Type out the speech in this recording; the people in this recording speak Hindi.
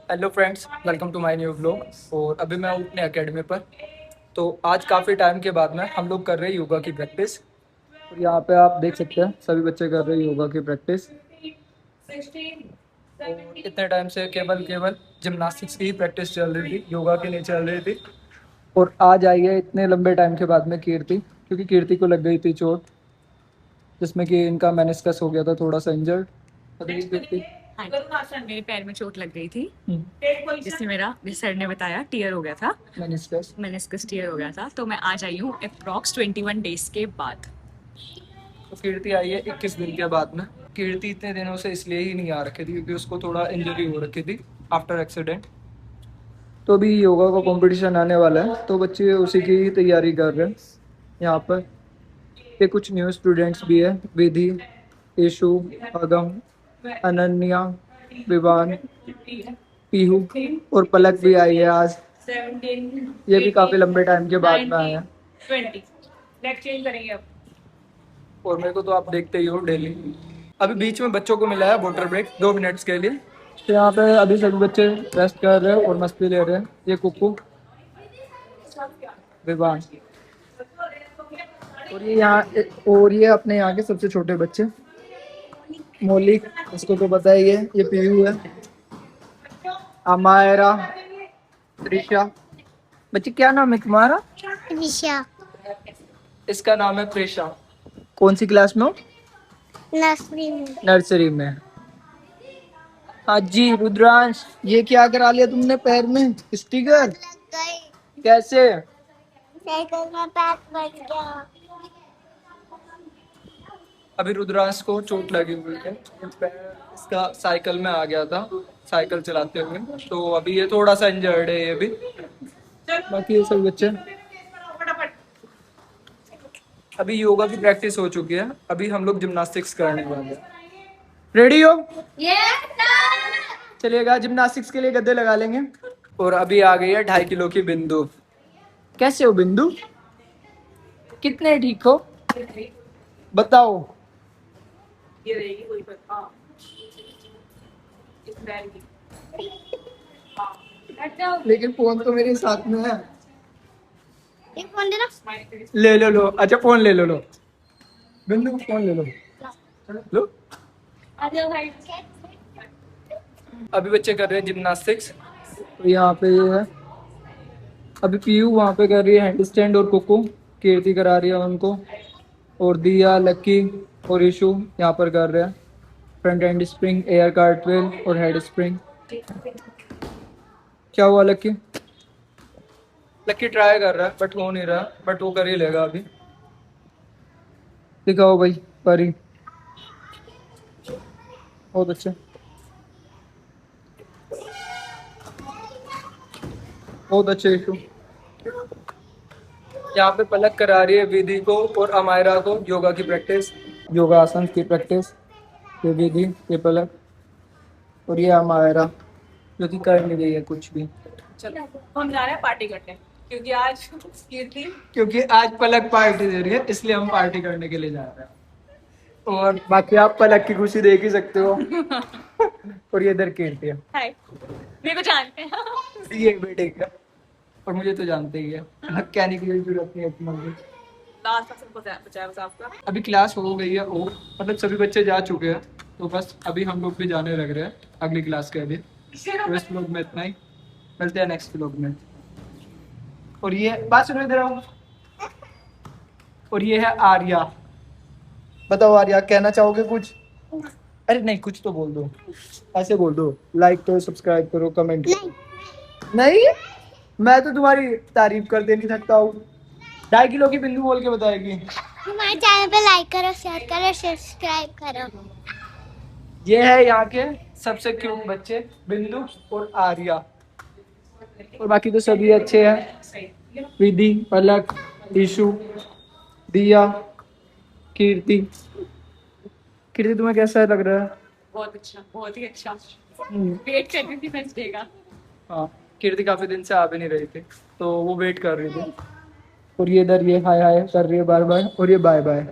Hello friends, welcome to my new vlog. और अभी मैं हूँ अपने एकेडमी पर। तो आज काफ़ी टाइम के बाद में हम लोग कर रहे हैं योगा की प्रैक्टिस। और यहाँ पे आप देख सकते हैं सभी बच्चे कर रहे हैं योगा की प्रैक्टिस। और इतने टाइम से केवल केवल जिमनास्टिक्स की ही प्रैक्टिस चल रही थी, योगा की नहीं चल रही थी। और आज आई है इतने लंबे टाइम के बाद में कीर्ति, क्योंकि कीर्ति को लग गई थी चोट, जिसमें कि इनका मेनिस्कस हो गया था थोड़ा सा इंजर्ड। कीर्ति। हाँ जी, मेरे पैर में चोट लग गई थी जिससे जिस सर ने बताया टीयर हो गया था, मेनिस्कस। मेनिस्कस टीयर हो गया था। तो मैं आज आई हूँ अप्रॉक्स 21 डेज के बाद। तो कीर्ति आई है 21 दिन के बाद में। कीर्ति इतने दिनों से इसलिए ही नहीं आ रखी थी क्योंकि उसको थोड़ा इंजरी हो रखी थी आफ्टर एक्सीडेंट। तो अभी योगा का कंपटीशन आने वाला है, तो बच्चे उसी की ही तैयारी कर रहे हैं। यहाँ पर ये कुछ न्यू स्टूडेंट्स भी है, विधि, ईशु, अगम, अनन्या, विवान, पीहू और पलक भी आई है आज। ये भी काफी लंबे टाइम के बाद में आया है। और मेरे को तो आप देखते ही हो डेली। अभी बीच में बच्चों को मिला है वाटर ब्रेक 2 मिनट्स के लिए। तो यहाँ पे अभी सभी बच्चे रेस्ट कर रहे हैं और मस्ती ले रहे हैं। ये कुक्कू, विवान, और ये अपने यहाँ के सबसे छोटे बच्चे। मौलिक, इसको तो पता ही है, ये पीयू है। अमायरा, त्रिशा। बच्चे क्या नाम है तुम्हारा? निशा। इसका नाम है प्रेशा। कौन सी क्लास में हो? नर्सरी में। नर्सरी में। हाँ जी रुद्रांश, ये क्या करा लिया तुमने पैर में? स्टिकर? लग गई। कैसे? साइकिल में पैर बच गया। अभी रुद्रांश को चोट लगी हुई है, पैर इसका साइकिल में आ गया था साइकिल चलाते हुए। तो अभी ये थोड़ा सा इंजर्ड है ये भी। बाकी ये सब बच्चे अभी योगा की प्रैक्टिस हो चुकी है। अभी हम लोग जिम्नास्टिक्स करने वाले हैं। रेडी हो? चलिएगा, जिम्नास्टिक्स के लिए गद्दे लगा लेंगे। और अभी आ गई है 2.5 किलो की बिंदु। कैसे हो बिंदु? कितने ठीक हो बताओ? लेकिन फोन तो मेरे साथ में है। एक फोन देना। ले लो लो। अच्छा फोन ले लो। बिंदु फोन ले लो। लो। अभी बच्चे कर रहे हैं जिम्नास्टिक्स। तो यहाँ पे ये है, अभी पीयू वहाँ पे कर रही है हैंड स्टैंड और कुकू। कीर्ति करा रही है उनको। और दिया, लक्की और इशू यहाँ पर कर रहे हैं फ्रंट हैंड स्प्रिंग, एयर कार्टवेल और हेड स्प्रिंग। क्या हुआ लक्की? लक्की ट्राई कर रहा है बट हो नहीं रहा, बट वो कर ही लेगा अभी। दिखाओ भाई परी। बहुत अच्छे, बहुत अच्छे इशू। यहाँ पे पलक करा रही है विधि को और अमायरा को योगा की प्रैक्टिस, योगा आसन की प्रैक्टिस। ये विधि, ये पलक और ये अमायरा, जो कि कर नहीं रही है कुछ भी। चलो हम जा रहे हैं पार्टी करने, क्योंकि आज पलक पार्टी दे रही है, इसलिए हम पार्टी करने के लिए जा रहे हैं। और बाकी आप पलक की खुशी देख ही सकते हो। और ये इधर कीर्ति है। हाय, मेरे को जानते हैं। ये बेटे का, और मुझे तो जानते ही है। कहने की जरूरत नहीं है तुम्हारी। लास्ट तक सबको बचाया बस आपका। अभी क्लास हो गई है और मतलब सभी बच्चे जा चुके हैं, तो बस अभी हम लोग भी जाने लग रहे हैं अगली क्लास के लिए। तो इस व्लॉग में इतना ही, मिलते हैं नेक्स्ट व्लॉग में। और ये बात सुनो, इधर आओ। और ये है आर्या। बताओ आर्या, कहना चाहोगे कुछ? अरे नहीं, कुछ तो बोल दो, ऐसे बोल दो, लाइक करो, सब्सक्राइब करो, कमेंट करो। नहीं, मैं तो तुम्हारी तारीफ कर दे नहीं सकता हूँ। 2.5 किलो की बिंदु बोल के बताएगी। हमारे चैनल पे लाइक करो, शेयर करो, सब्सक्राइब करो। ये है यहाँ के सबसे क्यूट बच्चे, बिंदु और आर्या। और बाकी तो सभी अच्छे हैं, विधि, पलक, ईशु, दिया, कीर्ति। कीर्ति तुम्हें कैसा लग रहा है? बहुत अच्छा, बहुत ही अच्छा। वेट कर रही थी नेक्स्ट डे का। हाँ, कीर्ति काफी दिन से आ भी नहीं रही थी, तो वो वेट कर रही थी। और ये इधर ये हाय हाय कर रही है बार बार, और ये बाय बाय।